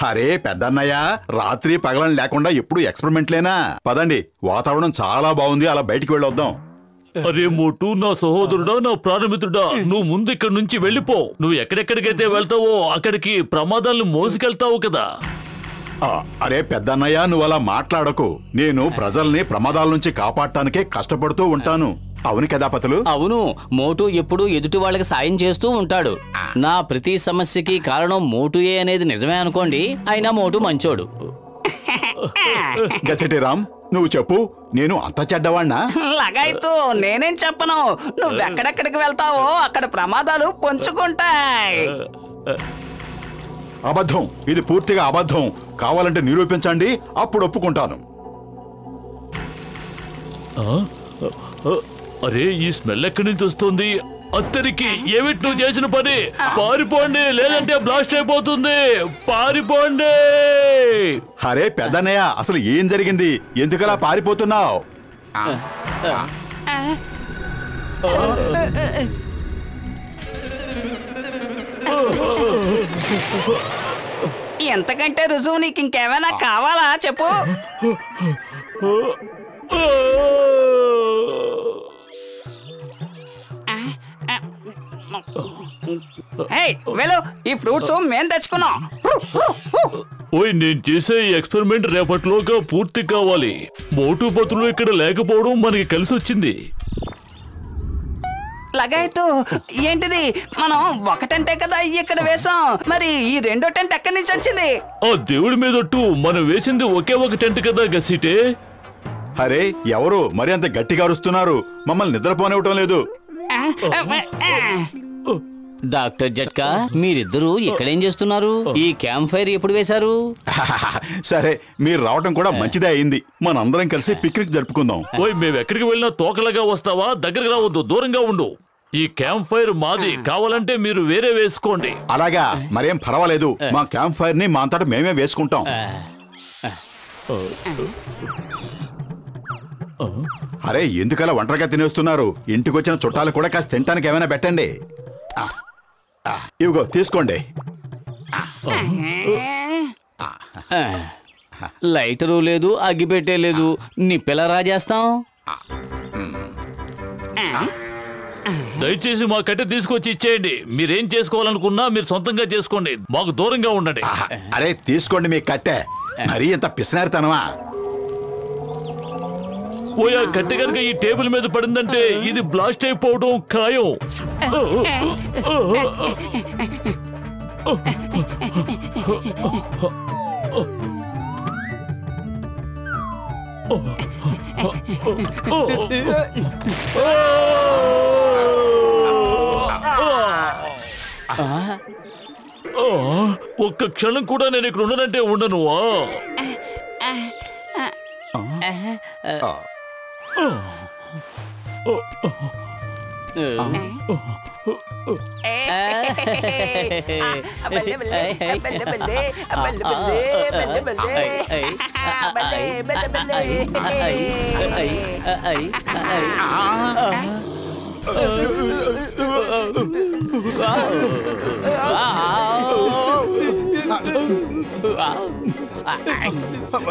అరే పెద్దన్నయ్య, రాత్రి పగలని లేకుండా ఎప్పుడు ఎక్స్పెరిమెంట్లేనా? పదండి, వాతావరణం చాలా బాగుంది, అలా బయటికి వెళ్ళొద్దాం. అరే మోటు, నా సహోదరుడా, నా ప్రాణమిత్రుడా, నువ్వు ముందు ఇక్కడి నుంచి వెళ్ళిపో. నువ్వు ఎక్కడెక్కడికైతే వెళ్తావో అక్కడికి ప్రమాదాలను మోసుకెళ్తావు కదా. అరే పెద్దన్నయ్య, నువ్వు అలా మాట్లాడకు. నేను ప్రజల్ని ప్రమాదాల నుంచి కాపాడటానికే కష్టపడుతూ ఉంటాను. అవును కదా పతులు? అవును, మోటు ఎప్పుడు ఎదుటి వాళ్ళకి సాయం చేస్తూ ఉంటాడు. నా ప్రతి సమస్యకి కారణం మోటుయే అనేది నిజమే అనుకోండి. అయినా మోటు మంచోడు. గసెటిరామ్, నువ్వు చెప్పు, నేను అంత చెడ్డవాణ్ణా? లగాయితూ నేనేం చెప్పను. నువ్వెక్కడెక్కడికి వెళ్తావో అక్కడ ప్రమాదాలు పొంచుకుంటాయి. అబద్ధం, ఇది పూర్తిగా అబద్ధం. కావాలంటే నిరూపించండి, అప్పుడు ఒప్పుకుంటాను. అరే, ఈ స్మెల్ ఎక్కడి నుంచి వస్తుంది? అత్తరికి ఏమిటి నువ్వు చేసిన పని? పారిపోండి, లేదంటే బ్లాస్ట్ అయిపోతుంది. పారిపోండి. అరే పెద్దన్నయ్య, అసలు ఏం జరిగింది? ఎందుకలా పారిపోతున్నావు? ఎంతకంటే రుజువు నీకు ఇంకేమైనా కావాలా చెప్పు. వెళ్ళు, ఈ ఫ్రూట్స్ మేం తెచ్చుకున్నాం. ఓయ్, నేను చేసే ఈ ఎక్స్పెరిమెంట్ రేపటిలోగా పూర్తి కావాలి. మోటు పతులు ఇక్కడ లేకపోవడం మనకి కలిసి వచ్చింది. లగాయతు, ఏంటిది? మనం ఒక టెంటే కదా ఇక్కడ వేసాం, మరి ఈ రెండో టెంట్ ఎక్కడి నుంచి వచ్చింది? ఆ దేవుడి మీదట్టు మనం వేసింది ఒకే ఒక టెంట్ కదా గసిటే. అరే, ఎవరు మరి అంత గట్టిగా అరుస్తున్నారు? మమ్మల్ని నిద్రపోనివ్వటం లేదు. డాక్టర్ జట్కా, మీరిద్దరూ ఇక్కడేం చేస్తున్నారు? ఈ క్యాంప్ ఫైర్ ఎప్పుడు వేశారు? సరే, మీరు రావటం కూడా మంచిదే అయింది. మనందరం కలిసి పిక్నిక్ జరుపుకుందాం. ఓయ్, మేము ఎక్కడికి వెళ్ళినా తోకలాగా వస్తావా? దగ్గరకు రావద్దు, దూరంగా ఉండు. ఈ క్యాంప్ ఫైర్ మాది, కావాలంటే మీరు వేరే వేసుకోండి. అలాగా, మరేం పర్వాలేదు. మా క్యాంప్ ఫైర్ ని మా అంతటా మేమే వేసుకుంటాం. అరే, ఎందుకలా ఒంటరిగా తినేస్తున్నారు? ఇంటికి వచ్చిన చుట్టాలు కూడా కాస్త తినటానికి ఏమైనా పెట్టండి. ఇవిగో తీసుకోండి. లైటరు లేదు, అగ్గిపెట్టే లేదు, నిప్పెలా రాజేస్తాం? దయచేసి మా కట్టె తీసుకొచ్చి ఇచ్చేయండి. మీరేం చేసుకోవాలనుకున్నా మీరు సొంతంగా చేసుకోండి, మాకు దూరంగా ఉండండి. అరే తీసుకోండి మీ కట్టె. మరీ ఇంత పిసినారితనమా? ఓయా, కట్టె కనుక ఈ టేబుల్ మీద పడిందంటే ఇది బ్లాస్ట్ అయిపోవడం ఖాయం. ఒక్క క్షణం కూడా నేను ఇక్కడ ఉండనంటే ఉండను.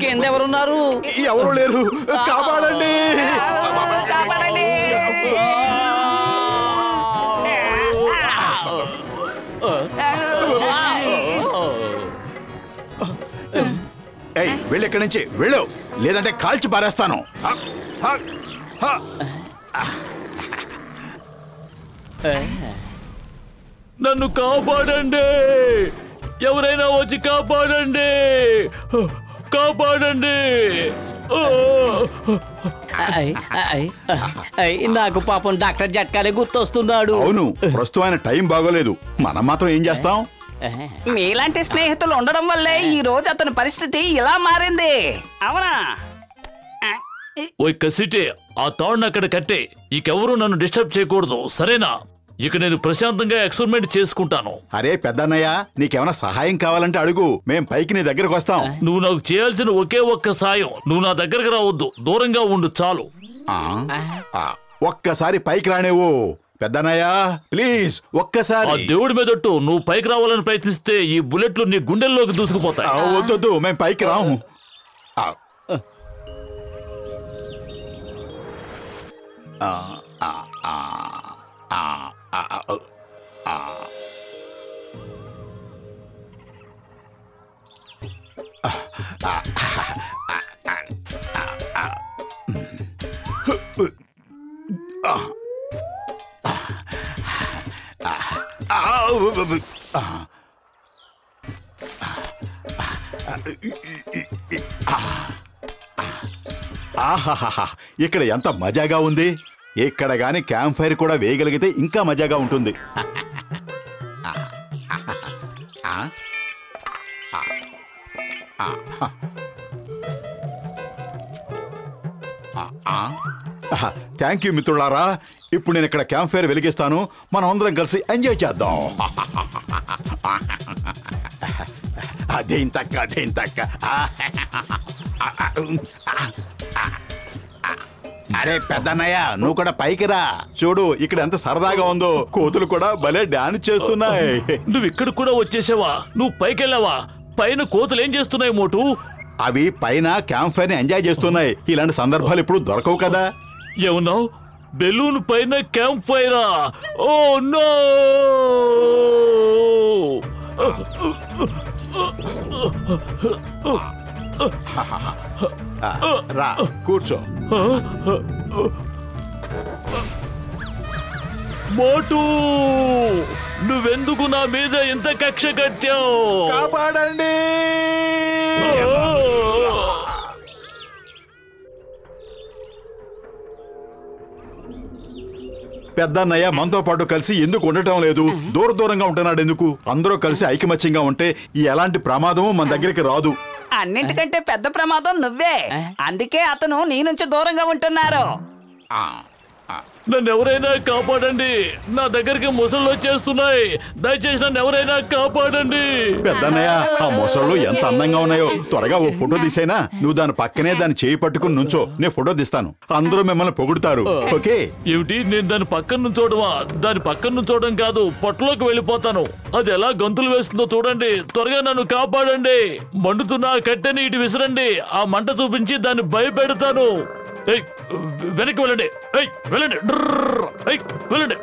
కింద ఎవరున్నారు? ఎవరు లేరు, కాపాడండి. వెళ్ళి ఇక్కడి నుంచి వెళ్ళు, లేదంటే కాల్చి పారేస్తాను. నన్ను కాపాడండి, ఎవరైనా వచ్చి కాపాడండి, కాపాడండి. నాకు పాపం డాక్టర్ జట్కాలే గుర్తొస్తున్నాడు. అవును, ప్రస్తుతం టైం బాగోలేదు. మనం మాత్రం ఏం చేస్తాం? మీలాంటి స్నేహితులు ఉండడం వల్లే ఈ రోజు అతని పరిస్థితి ఇలా మారింది. అవునా? ఓయ్ కసిటే, ఆ తాడును అక్కడ కట్టే. ఇంకెవరూ నన్ను డిస్టర్బ్ చేయకూడదు, సరేనా? ఇక నేను ప్రశాంతంగా ఎక్స్పెరిమెంట్ చేసుకుంటాను. అరే పెద్దన్నయ్య, నీకేమైనా సహాయం కావాలంటే అడుగు, మేం పైకి నీ దగ్గరకు వస్తాం. నువ్వు నాకు చేయాల్సిన ఒకే ఒక్క సాయం, నువ్వు నా దగ్గరకు రావద్దు, దూరంగా ఉండు చాలు. ఒక్కసారి పైకి రానేవు పెద్దన్నయ్య, ప్లీజ్ ఒక్కసారి. ఆ దేవుడి మీదట్టు, నువ్వు పైకి రావాలని ప్రయత్నిస్తే ఈ బుల్లెట్లు నీ గుండెల్లోకి దూసుకుపోతాయి. వద్దు, మేం పైకి రాము. ఆహాహా, ఇక్కడ ఎంత మజాగా ఉంది. ఇక్కడ గాని క్యాంప్ ఫైర్ కూడా వేయగలిగితే ఇంకా మజాగా ఉంటుంది. థ్యాంక్ యూ మిత్రులారా. ఇప్పుడు నేను ఇక్కడ క్యాంప్ ఫైర్ వెలిగిస్తాను, మనం అందరం కలిసి ఎంజాయ్ చేద్దాం. అదేంతక్క. అరే పెద్దన్నయ్య, నువ్వు కూడా పైకి రా. చూడు ఇక్కడ ఎంత సరదాగా ఉందో, కోతులు కూడా భలే డాన్స్ చేస్తున్నాయి. నువ్వు ఇక్కడ కూడా వచ్చేసావా? నువ్వు పైకి వెళ్ళావా? పైన కోతులు ఏం చేస్తున్నాయి మోటు? అవి పైన క్యాంప్ ఫైర్ ని ఎంజాయ్ చేస్తున్నాయి. ఇలాంటి సందర్భాలు ఇప్పుడు దొరకవు కదా. ఏమన్నావు? బెలూన్ పైన క్యాంప్ ఫైరా? Oh no! రా కూర్చో. మోటు, నువ్వెందుకు నా మీద ఎంత కక్ష కట్టావు? కాపాడండి. పెద్దన్నయ్య మనతో పాటు కలిసి ఎందుకు ఉండటం లేదు? దూరంగా ఉంటున్నాడు ఎందుకు? అందరూ కలిసి ఐకమత్యంగా ఉంటే ఎలాంటి ప్రమాదము మన దగ్గరికి రాదు. అన్నింటికంటే పెద్ద ప్రమాదం నువ్వే, అందుకే అతను నీ నుంచి దూరంగా ఉంటున్నారు. నన్ను ఎవరైనా కాపాడండి, నా దగ్గరికి ముసళ్ళు వచ్చేస్తున్నాయి, దయచేసి నన్ను ఎవరైనా కాపాడండి. పెద్దన్నయ్య, ఆ మొసళ్ళు ఎంత అందంగా ఉన్నాయో, త్వరగా ఓ ఫోటో తీసేనా? నువ్వు దాని పక్కనే దాన్ని చేయి పట్టుకుని నుంచో, నేను ఫోటో తీస్తాను. అందరూ మిమ్మల్ని పొగుడుతారు. ఓకే? ఏమిటి, నేను దాని పక్కన నుంచోవడమా? దాని పక్కన నుంచోవడం కాదు, పొట్టలోకి వెళ్ళిపోతాను. అది ఎలా గంతులు వేస్తుందో చూడండి. త్వరగా నన్ను కాపాడండి. మండుతున్న ఆ కట్టెని ఇటు విసరండి, ఆ మంట చూపించి దాన్ని భయపెడతాను. వెనక్కి వెళ్ళండి, వెళ్ళండి,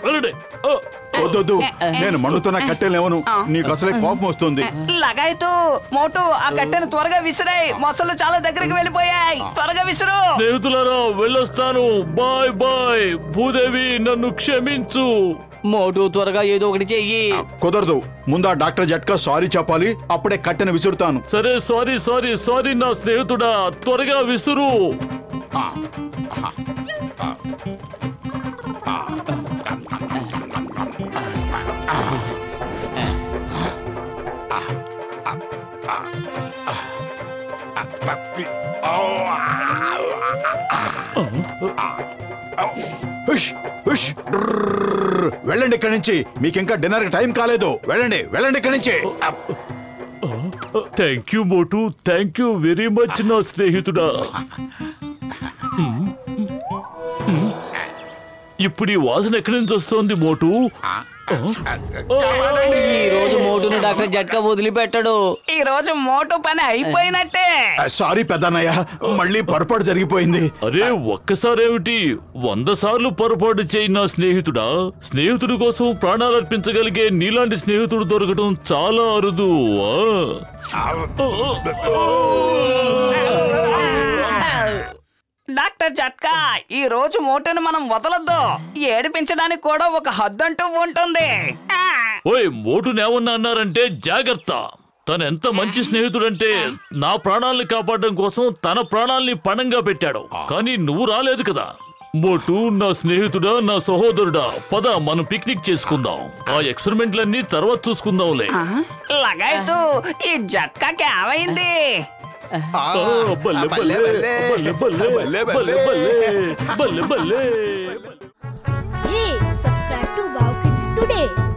వెళ్ళండి. వద్దు, నేను మండుతున్న కట్టెలేవను, నీకు అసలే కోపం వస్తుంది. లగాయతు మోటు, ఆ కట్టెను త్వరగా విసిరాయి, మొసళ్ళు చాలా దగ్గరికి వెళ్ళిపోయాయి. త్వరగా విసురు. స్నేహితులారా, వెళ్ళొస్తాను. Bye bye. భూదేవి, నన్ను క్షమించు. మోటు, త్వరగా ఏదో ఒకటి చెయ్యి. కుదరదు, ముందు ఆ డాక్టర్ జట్కా సారీ చెప్పాలి, అప్పుడే కట్టెను విసురుతాను. సరే, సారీ నా స్నేహితుడా, త్వరగా విసురు. వెళ్ళండి ఇక్కడి నుంచి, మీకు ఇంకా డిన్నర్ టైం కాలేదు. వెళ్ళండి ఇక్కడి నుంచి. Thank you Motu, thank you very much నా స్నేహితుడా. ఇప్పుడు ఈ వాసన ఎక్కడి నుంచి వస్తోంది మోటు? ఈ రోజు మోటును డాక్టర్ జట్కా వదిలిపెట్టాడు. ఈ రోజు మోటు పని అయిపోయినట్టే. సారీ పెద్దన్నయ్య, మళ్ళీ పొరపాటు జరిగిపోయింది. అరే ఒక్కసారేమిటి, 100 సార్లు పొరపాటు చేయి నా స్నేహితుడా. స్నేహితుడి కోసం ప్రాణాలు అర్పించగలిగే నీలాంటి స్నేహితుడు దొరకటం చాలా అరుదు. డాక్టర్ జట్కా, ఈ రోజు మోటును మనం వదలొద్దు. ఏడిపించడానికి కూడా ఒక హద్దు అంటూ ఉంటుంది. ఓయ్, మోటునేమన్నా అన్నారంటే జాగ్రత్త. తను ఎంత మంచి స్నేహితుడంటే నా ప్రాణాలని కాపాడడం కోసం తన ప్రాణాలని పణంగా పెట్టాడు. కానీ నువ్వు రాలేదు కదా. మోటు, నా స్నేహితుడా, నా సహోదరుడా, పద మనం పిక్నిక్ చేసుకుందాం. ఆ ఎక్స్పెరిమెంట్లన్నీ తర్వాత చూసుకుందాంలే. లగాయతు, ఈ జట్కాకి ఏమైంది? బల్లే. Hey, subscribe to Wow Kids స్నేహితుడే